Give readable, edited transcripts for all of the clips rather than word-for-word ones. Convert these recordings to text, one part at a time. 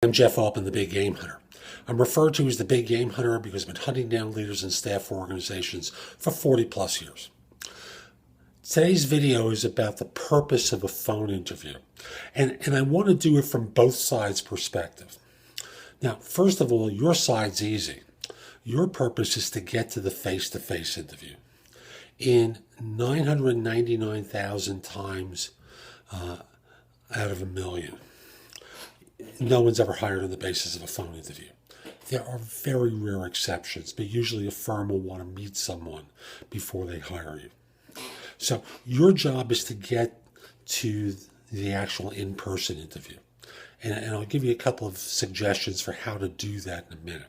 I'm Jeff Altman, the Big Game Hunter. I'm referred to as the Big Game Hunter because I've been hunting down leaders and staff for organizations for 40 plus years. Today's video is about the purpose of a phone interview, and I want to do it from both sides' perspective. Now, first of all, your side's easy. Your purpose is to get to the face-to-face interview. In 999,000 times out of a million, no one's ever hired on the basis of a phone interview. There are very rare exceptions, but usually a firm will want to meet someone before they hire you. So your job is to get to the actual in-person interview. And I'll give you a couple of suggestions for how to do that in a minute.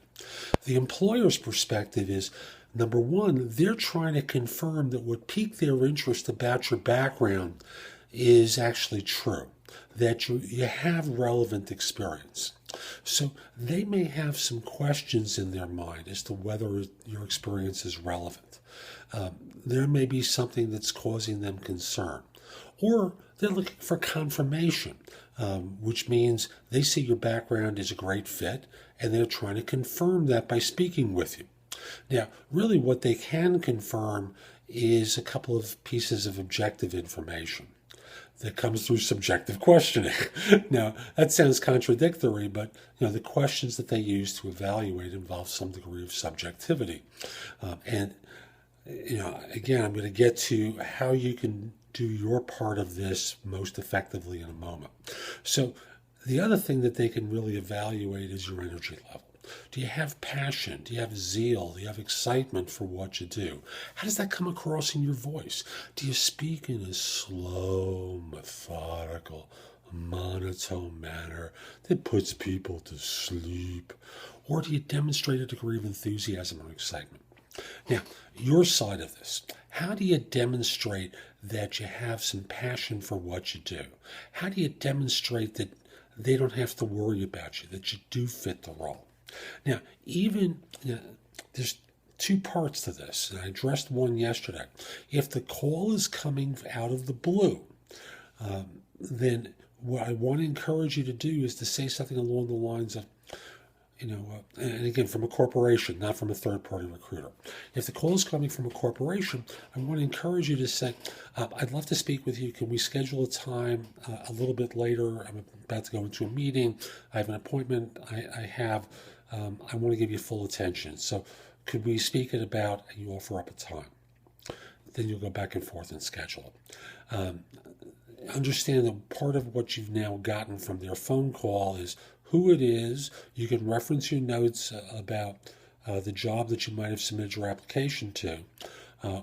The employer's perspective is, number one, they're trying to confirm that what piqued their interest about your background is actually true, that you have relevant experience. So they may have some questions in their mind as to whether your experience is relevant. There may be something that's causing them concern. Or they're looking for confirmation, which means they see your background is a great fit, and they're trying to confirm that by speaking with you. Now, really what they can confirm is a couple of pieces of objective information that comes through subjective questioning. Now, that sounds contradictory, but the questions that they use to evaluate involve some degree of subjectivity. Again, I'm going to get to how you can do your part of this most effectively in a moment. So the other thing that they can really evaluate is your energy level. Do you have passion? Do you have zeal? Do you have excitement for what you do? How does that come across in your voice? Do you speak in a slow, methodical, monotone manner that puts people to sleep? Or do you demonstrate a degree of enthusiasm or excitement? Now, your side of this, how do you demonstrate that you have some passion for what you do? How do you demonstrate that they don't have to worry about you, that you do fit the role? Now, there's two parts to this, and I addressed one yesterday. If the call is coming out of the blue, then what I want to encourage you to do is to say something along the lines of, and again, from a corporation, not from a third-party recruiter. If the call is coming from a corporation, I want to encourage you to say, I'd love to speak with you. Can we schedule a time a little bit later? I'm about to go into a meeting. I have an appointment. I want to give you full attention. So could we speak at about, and you offer up a time. Then you'll go back and forth and schedule it. Understand that part of what you've now gotten from their phone call is who it is. You can reference your notes about the job that you might have submitted your application to.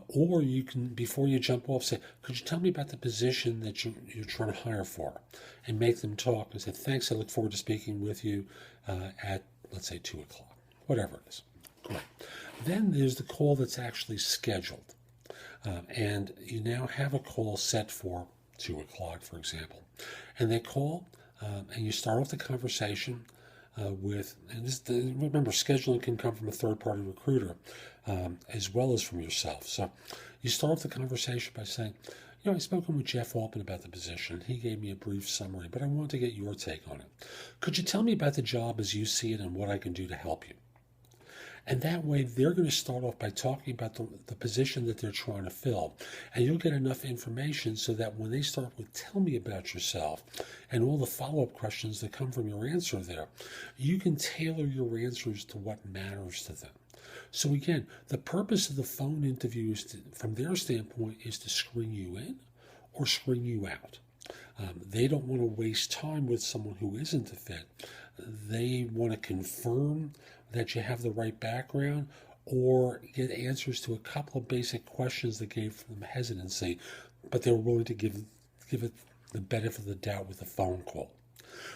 Or you can, before you jump off, say, could you tell me about the position that you're trying to hire for? And make them talk and say, thanks, I look forward to speaking with you at, let's say, 2 o'clock, whatever it is. Great. Then there's the call that's actually scheduled. And you now have a call set for 2 o'clock, for example. And they call, and you start off the conversation remember, scheduling can come from a third-party recruiter as well as from yourself. So you start off the conversation by saying, I've spoken with Jeff Altman about the position. He gave me a brief summary, but I want to get your take on it. Could you tell me about the job as you see it and what I can do to help you? And that way, they're going to start off by talking about the position that they're trying to fill. And you'll get enough information so that when they start with, tell me about yourself, and all the follow-up questions that come from your answer there, you can tailor your answers to what matters to them. So again, the purpose of the phone interview is from their standpoint, is to screen you in or screen you out. They don't want to waste time with someone who isn't a fit. They want to confirm that you have the right background or get answers to a couple of basic questions that gave them hesitancy, but they were willing to give it the benefit of the doubt with a phone call.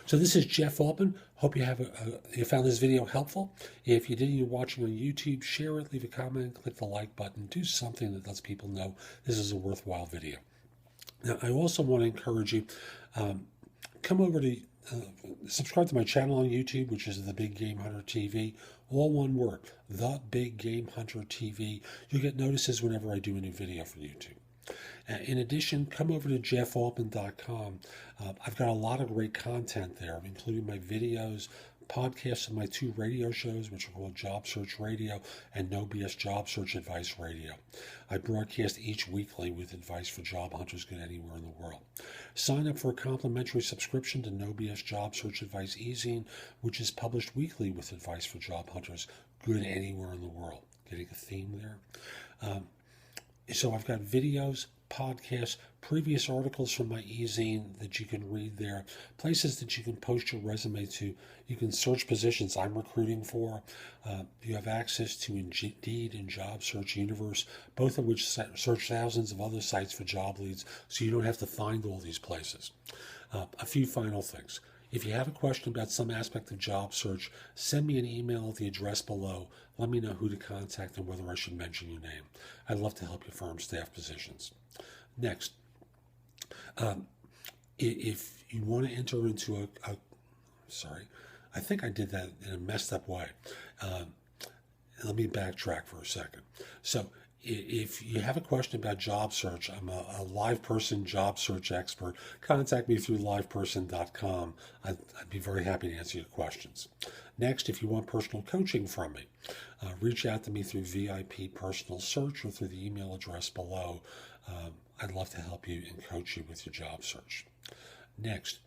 So this is Jeff Altman. Hope you found this video helpful. If you did and you're watching on YouTube, share it, leave a comment, click the like button, do something that lets people know this is a worthwhile video. Now, I also want to encourage you, come over to subscribe to my channel on YouTube, which is The Big Game Hunter TV, all one word, The Big Game Hunter TV. You'll get notices whenever I do a new video for YouTube. In addition, come over to JeffAltman.com. I've got a lot of great content there, including my videos, podcasts of my 2 radio shows, which are called Job Search Radio and No BS Job Search Advice Radio. I broadcast each weekly with advice for job hunters good anywhere in the world. Sign up for a complimentary subscription to No BS Job Search Advice e-zine, which is published weekly with advice for job hunters good anywhere in the world. Getting a theme there? So I've got videos, podcasts, previous articles from my e-zine that you can read there, places that you can post your resume to. You can search positions I'm recruiting for. You have access to Indeed and Job Search Universe, both of which search thousands of other sites for job leads, so you don't have to find all these places. A few final things. If you have a question about some aspect of job search, send me an email at the address below. Let me know who to contact and whether I should mention your name. I'd love to help your firm staff positions. Next, if you want to enter into sorry, I think I did that in a messed up way. Let me backtrack for a second. So if you have a question about job search, I'm a live person job search expert. Contact me through liveperson.com. I'd be very happy to answer your questions. Next, if you want personal coaching from me, reach out to me through VIP Personal Search or through the email address below. I'd love to help you and coach you with your job search. Next,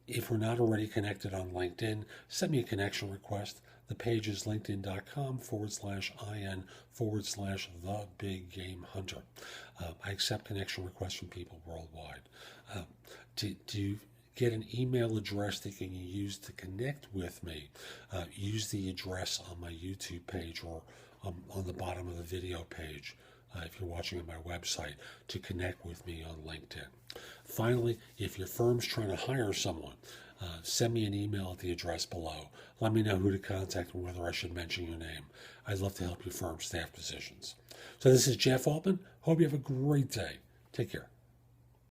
if we're not already connected on LinkedIn, send me a connection request. The page is linkedin.com/in/the big game hunter. I accept connection requests from people worldwide. To get an email address that you can use to connect with me, use the address on my YouTube page or on the bottom of the video page. If you're watching on my website, to connect with me on LinkedIn. Finally, if your firm's trying to hire someone, send me an email at the address below. Let me know who to contact and whether I should mention your name. I'd love to help your firm staff positions. So this is Jeff Altman. Hope you have a great day. Take care.